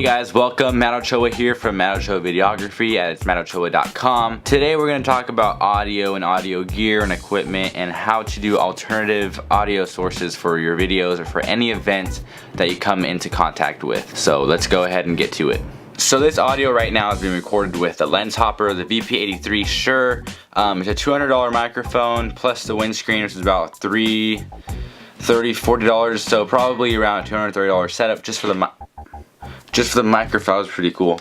Hey guys, welcome. Matt Ochoa here from Matt Ochoa Videography at mattochoa.com. Today we're going to talk about audio and audio gear and equipment and how to do alternative audio sources for your videos or for any event that you come into contact with. So let's go ahead and get to it. So this audio right now is being recorded with the lens hopper, the VP83 Shure. It's a $200 microphone plus the windscreen, which is about $30, $40, so probably around a $230 setup just for the microphone. Was pretty cool.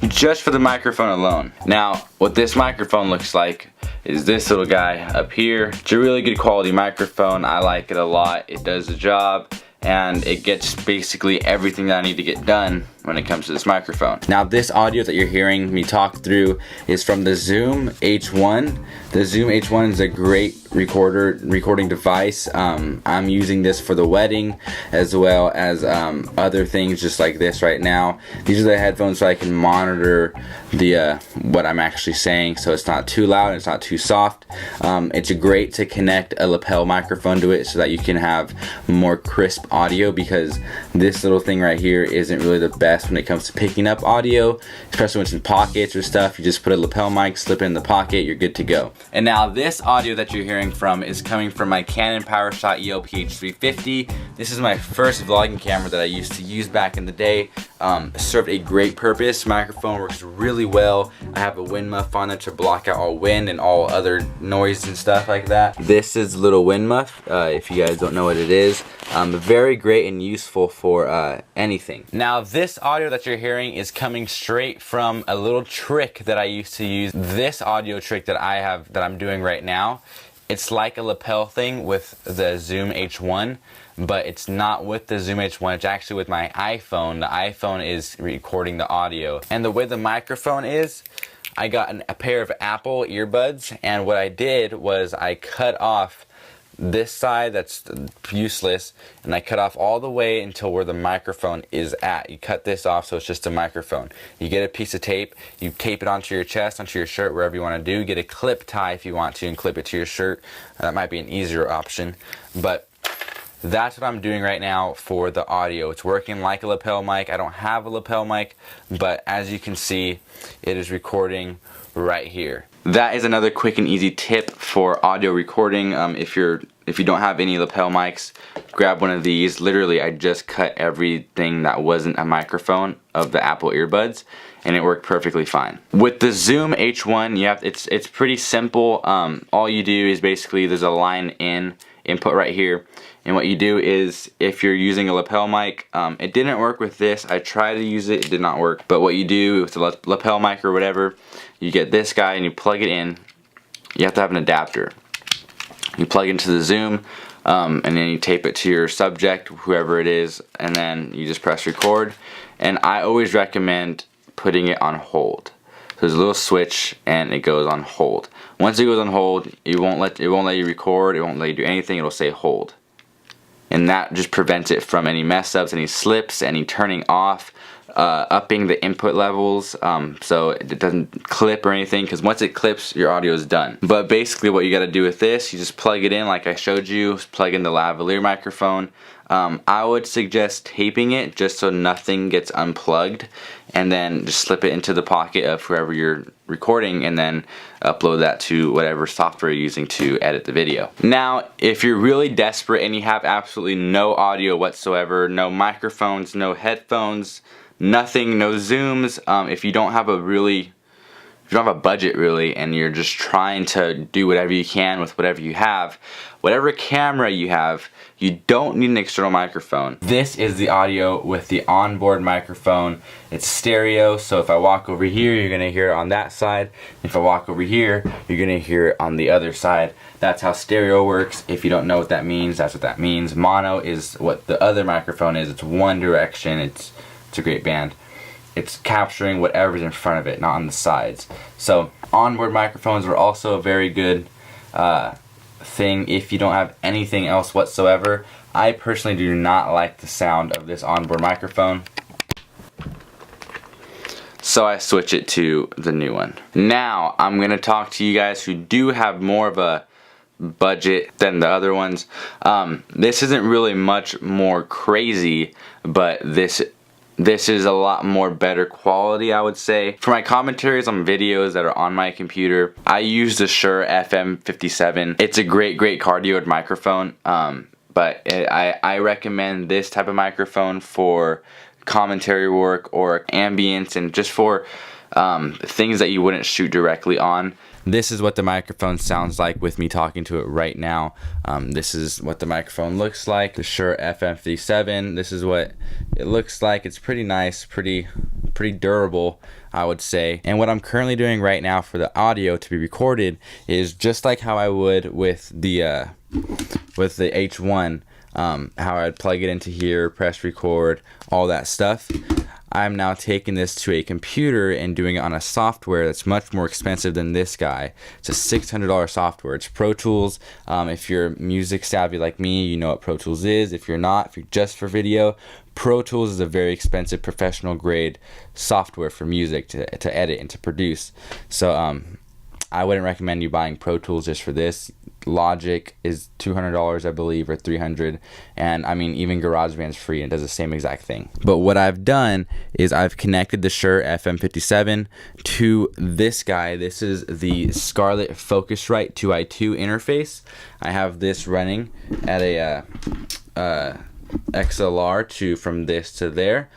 Just for the microphone alone. Now, what this microphone looks like is this little guy up here. It's a really good quality microphone. I like it a lot. It does the job, and it gets basically everything that I need to get done when it comes to this microphone. Now, this audio that you're hearing me talk through is from the Zoom H1. The Zoom H1 is a great recording device. I'm using this for the wedding as well as other things just like this right now. These are the headphones so I can monitor the what I'm actually saying, so it's not too loud and it's not too soft. It's great to connect a lapel microphone to it so that you can have more crisp audio, because this little thing right here isn't really the best when it comes to picking up audio, especially when it's in pockets or stuff. You just put a lapel mic, slip it in the pocket, you're good to go. And now this audio that you're hearing from is coming from my Canon PowerShot EOP H350. This is my first vlogging camera that I used to use back in the day. Served a great purpose. Microphone works really well. I have a wind muff on it to block out all wind and all other noise and stuff like that. This is a little wind muff, if you guys don't know what it is. Very great and useful for anything. Now, this audio that you're hearing is coming straight from a little trick that I used to use. This audio trick that I'm doing right now, it's like a lapel thing with the Zoom H1, but it's not with the Zoom H1, it's actually with my iPhone. The iPhone is recording the audio. And the way the microphone is, I got a pair of Apple earbuds, and what I did was I cut off this side that's useless, and I cut off all the way until where the microphone is at. You cut this off so it's just a microphone. You get a piece of tape, you tape it onto your chest, onto your shirt, wherever you want to do. Get a clip tie if you want to and clip it to your shirt. That might be an easier option, but that's what I'm doing right now for the audio. It's working like a lapel mic. I don't have a lapel mic, but as you can see, it is recording right here. That is another quick and easy tip for audio recording. If you don't have any lapel mics, grab one of these. Literally, I just cut everything that wasn't a microphone of the Apple earbuds, and it worked perfectly fine. With the Zoom H1, it's pretty simple. All you do is basically there's a line input right here, and what you do is, if you're using a lapel mic, it didn't work with this. I tried to use it, it did not work. But what you do with the lapel mic or whatever, you get this guy and you plug it in. You have to have an adapter. You plug into the Zoom, and then you tape it to your subject, whoever it is, and then you just press record. And I always recommend putting it on hold. So there's a little switch and it goes on hold. Once it goes on hold, it won't let you record, it won't let you do anything, it'll say hold. And that just prevents it from any mess ups, any slips, any turning off, upping the input levels, so it doesn't clip or anything, because once it clips, your audio is done. But basically what you got to do with this, you just plug it in like I showed you, plug in the lavalier microphone. I would suggest taping it just so nothing gets unplugged, and then just slip it into the pocket of whoever you're recording, and then upload that to whatever software you're using to edit the video. Now, if you're really desperate and you have absolutely no audio whatsoever, no microphones, no headphones, nothing, no zooms, if you don't have a budget really, and you're just trying to do whatever you can with whatever you have, whatever camera you have, you don't need an external microphone. This is the audio with the onboard microphone. It's stereo, so if I walk over here, you're gonna hear it on that side. If I walk over here, you're gonna hear it on the other side. That's how stereo works. If you don't know what that means, that's what that means. Mono is what the other microphone is. It's one direction. It's a great band. It's capturing whatever's in front of it, not on the sides. So onboard microphones are also a very good thing if you don't have anything else whatsoever. I personally do not like the sound of this onboard microphone, so I switch it to the new one. Now I'm gonna talk to you guys who do have more of a budget than the other ones. This isn't really much more crazy, but this this is a lot more better quality, I would say. For my commentaries on videos that are on my computer, I use the Shure FM57. It's a great cardioid microphone, but I recommend this type of microphone for commentary work or ambience and just for things that you wouldn't shoot directly on. This is what the microphone sounds like with me talking to it right now. This is what the microphone looks like. The Shure FM57. This is what it looks like. It's pretty nice, pretty durable, I would say. And what I'm currently doing right now for the audio to be recorded is just like how I would with the H1. How I'd plug it into here, press record, all that stuff. I'm now taking this to a computer and doing it on a software that's much more expensive than this guy. It's a $600 software. It's Pro Tools. If you're music savvy like me, you know what Pro Tools is. If you're not, if you're just for video, Pro Tools is a very expensive professional grade software for music to edit and to produce. So I wouldn't recommend you buying Pro Tools just for this. Logic is $200, I believe, or $300, and I mean even GarageBand's free and does the same exact thing. But what I've done is I've connected the Shure FM57 to this guy. This is the Scarlett Focusrite 2i2 interface. I have this running at a XLR from this to there.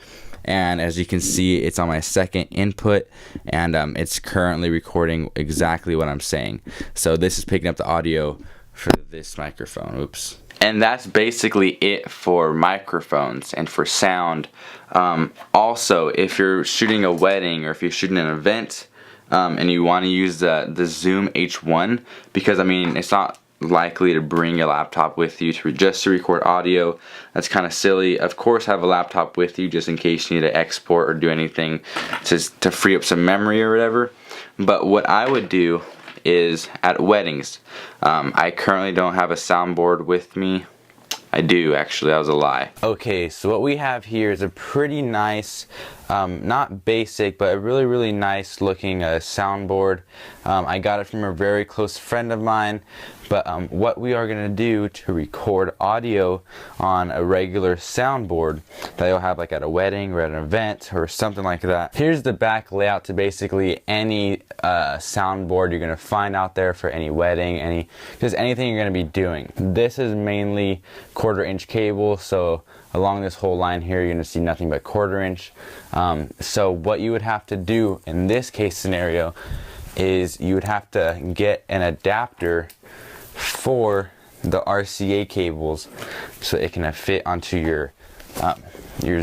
And as you can see, it's on my second input, and it's currently recording exactly what I'm saying. So this is picking up the audio for this microphone. Oops. And that's basically it for microphones and for sound. Also, if you're shooting a wedding or if you're shooting an event and you want to use the Zoom H1, because I mean it's not likely to bring your laptop with you just to record audio. That's kind of silly. Of course, have a laptop with you just in case you need to export or do anything to free up some memory or whatever. But what I would do is at weddings, I currently don't have a soundboard with me. I do, actually. That was a lie. Okay, so what we have here is a pretty nice, not basic, but a really nice looking soundboard. I got it from a very close friend of mine. But what we are going to do to record audio on a regular soundboard that you'll have like at a wedding or at an event or something like that. Here's the back layout to basically any soundboard you're going to find out there for any wedding, just anything you're going to be doing. This is mainly 1/4 inch cable, so along this whole line here you're going to see nothing but 1/4 inch. So what you would have to do in this case scenario is you would have to get an adapter for the RCA cables so it can fit onto your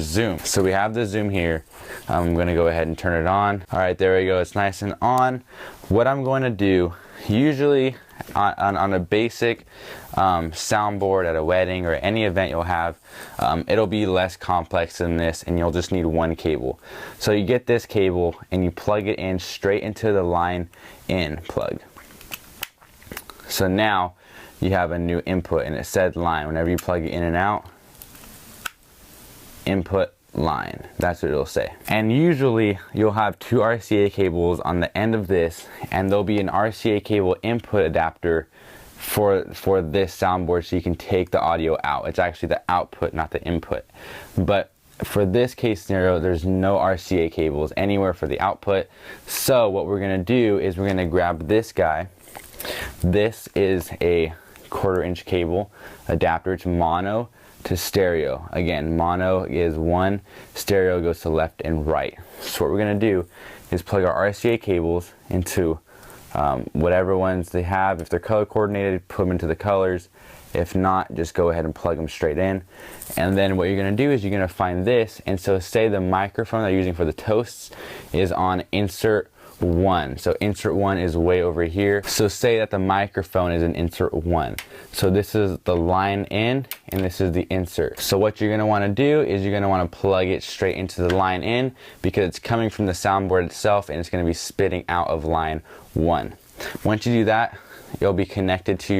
Zoom. So we have the Zoom here. I'm going to go ahead and turn it on. Alright, there we go. It's nice and on. What I'm going to do, usually on a basic soundboard at a wedding or any event you'll have, it'll be less complex than this, and you'll just need one cable. So you get this cable and you plug it in straight into the line in plug. So now you have a new input, and it said line. Whenever you plug it in and out, input line. That's what it'll say. And usually you'll have 2 RCA cables on the end of this, and there'll be an RCA cable input adapter for this soundboard so you can take the audio out. It's actually the output, not the input. But for this case scenario, there's no RCA cables anywhere for the output. So what we're going to do is we're going to grab this guy. This is a 1/4 inch cable adapter. It's mono to stereo. Again, mono is 1, stereo goes to left and right. So what we're going to do is plug our RCA cables into whatever ones they have. If they're color coordinated, put them into the colors. If not, just go ahead and plug them straight in. And then what you're going to do is you're going to find this. And so say the microphone that you're using for the toasts is on insert 1. So insert 1 is way over here. So say that the microphone is in insert 1. So this is the line in and this is the insert. So what you're going to want to do is you're going to want to plug it straight into the line in, because it's coming from the soundboard itself and it's going to be spitting out of line 1. Once you do that, you'll be connected to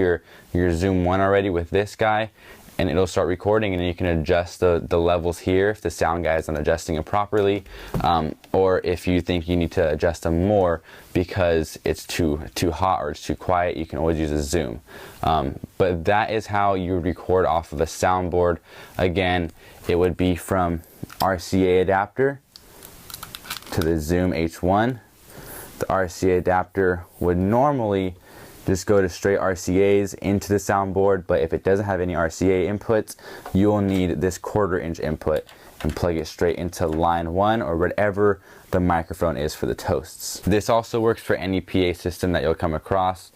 your Zoom 1 already with this guy, and it'll start recording, and then you can adjust the levels here if the sound guy isn't adjusting it properly, or if you think you need to adjust them more because it's too hot or it's too quiet, you can always use a zoom. But that is how you would record off of a soundboard. Again, it would be from RCA adapter to the Zoom H1. The RCA adapter would normally just go to straight RCAs into the soundboard, but if it doesn't have any RCA inputs, you'll need this 1/4 inch input and plug it straight into line 1 or whatever the microphone is for the toasts. This also works for any PA system that you'll come across.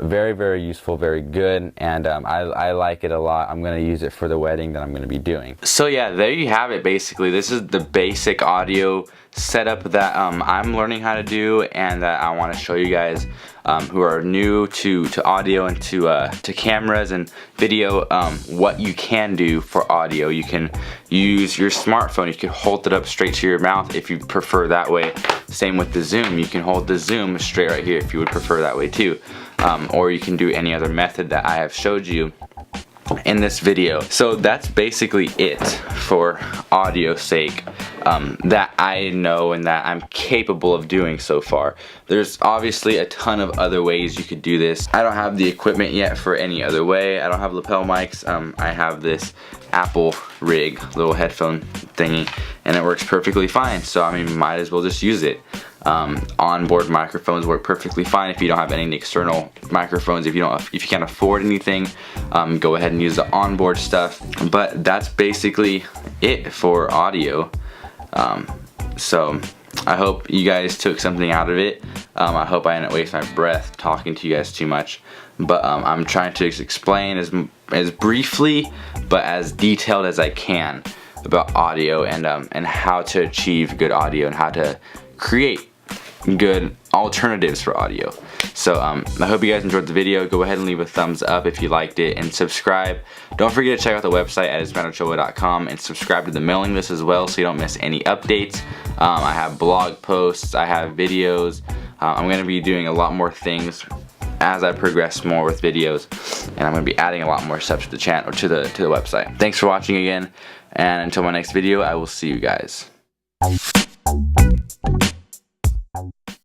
Very, very useful, very good, and I like it a lot. I'm going to use it for the wedding that I'm going to be doing. So yeah, there you have it. Basically, this is the basic audio setup that I'm learning how to do, and that I want to show you guys who are new to audio and to cameras and video, what you can do for audio. You can use your smartphone, you can hold it up straight to your mouth if you prefer that way. Same with the zoom, you can hold the zoom straight right here if you would prefer that way too, or you can do any other method that I have showed you in this video. So that's basically it for audio sake, that I know and that I'm capable of doing so far. There's obviously a ton of other ways you could do this. I don't have the equipment yet for any other way. I don't have lapel mics. I have this Apple rig, little headphone thingy, and it works perfectly fine. So I mean, might as well just use it. Onboard microphones work perfectly fine if you don't have any external microphones. If you can't afford anything, go ahead and use the onboard stuff. But that's basically it for audio. So I hope you guys took something out of it. I hope I didn't waste my breath talking to you guys too much. But I'm trying to explain as briefly but as detailed as I can about audio and how to achieve good audio and how to create good alternatives for audio. So I hope you guys enjoyed the video. Go ahead and leave a thumbs up if you liked it, and subscribe. Don't forget to check out the website at ismatochoa.com and subscribe to the mailing list as well so you don't miss any updates. I have blog posts, I have videos. I'm going to be doing a lot more things as I progress more with videos, and I'm going to be adding a lot more stuff to the channel or to the website. Thanks for watching again, and until my next video, I will see you guys.